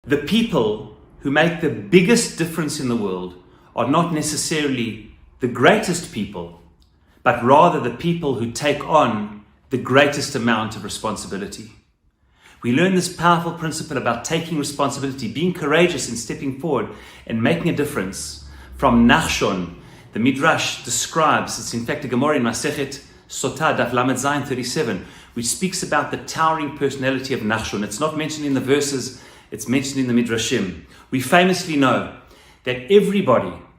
The people who make the biggest difference in the world are not necessarily the greatest people, but rather the people who take on the greatest amount of responsibility. We learn this powerful principle about taking responsibility, being courageous in stepping forward and making a difference from Nachshon. The Midrash describes, it's in fact a Gemara in Masechet Sotah, Daf Lamed Zayin 37, which speaks about the towering personality of Nachshon. It's not mentioned in the verses, it's mentioned in the Midrashim. We famously know that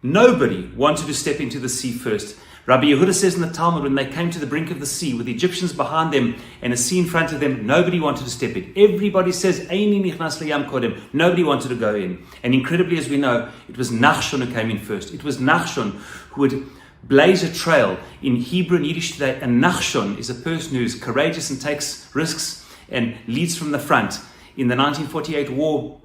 nobody wanted to step into the sea first. Rabbi Yehuda says in the Talmud, when they came to the brink of the sea with the Egyptians behind them and a sea in front of them, nobody wanted to step in. Everybody says, Eini nichnas liyam kodem. Nobody wanted to go in. And incredibly, as we know, it was Nachshon who came in first. It was Nachshon who would blaze a trail. In Hebrew and Yiddish today, a Nachshon is a person who is courageous and takes risks and leads from the front. In the 1948 war,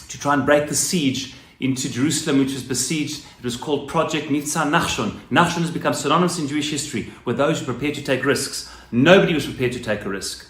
to try and break the siege into Jerusalem, which was besieged, it was called Project Nachshon. Nachshon has become synonymous in Jewish history with those who are prepared to take risks. Nobody was prepared to take a risk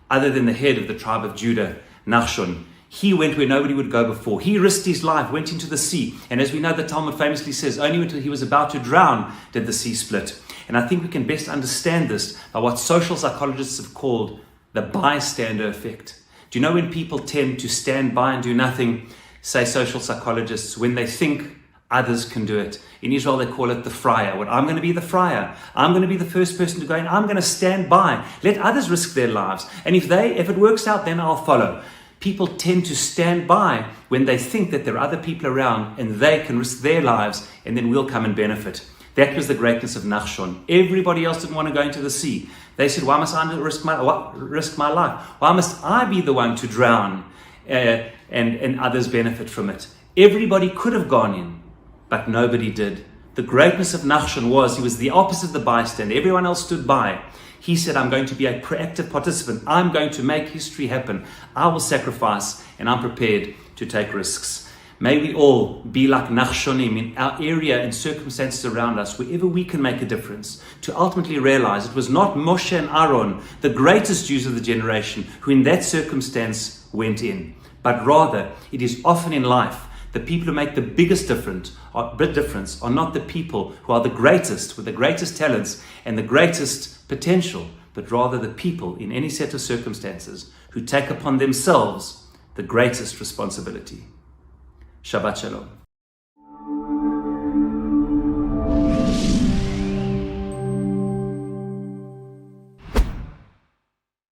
other than the head of the tribe of Judah, Nachshon. He went where nobody would go before. He risked his life, went into the sea. And as we know, the Talmud famously says, only until he was about to drown did the sea split. And I think we can best understand this by what social psychologists have called the bystander effect. Do you know when people tend to stand by and do nothing, say social psychologists, when they think others can do it? In Israel, they call it the friar. Well, I'm going to be the friar. I'm going to be the first person to go in. I'm going to stand by. Let others risk their lives. And if it works out, then I'll follow. People tend to stand by when they think that there are other people around and they can risk their lives and then we'll come and benefit. That was the greatness of Nachshon. Everybody else didn't want to go into the sea. They said, why must I risk my life? Why must I be the one to drown and others benefit from it? Everybody could have gone in, but nobody did. The greatness of Nachshon was, he was the opposite of the bystander. Everyone else stood by. He said, I'm going to be a proactive participant. I'm going to make history happen. I will sacrifice and I'm prepared to take risks. May we all be like Nachshonim in our area and circumstances around us, wherever we can make a difference, to ultimately realize it was not Moshe and Aaron, the greatest Jews of the generation, who in that circumstance went in, but rather it is often in life the people who make the biggest difference are not the people who are the greatest, with the greatest talents and the greatest potential, but rather the people in any set of circumstances who take upon themselves the greatest responsibility. Shabbat Shalom.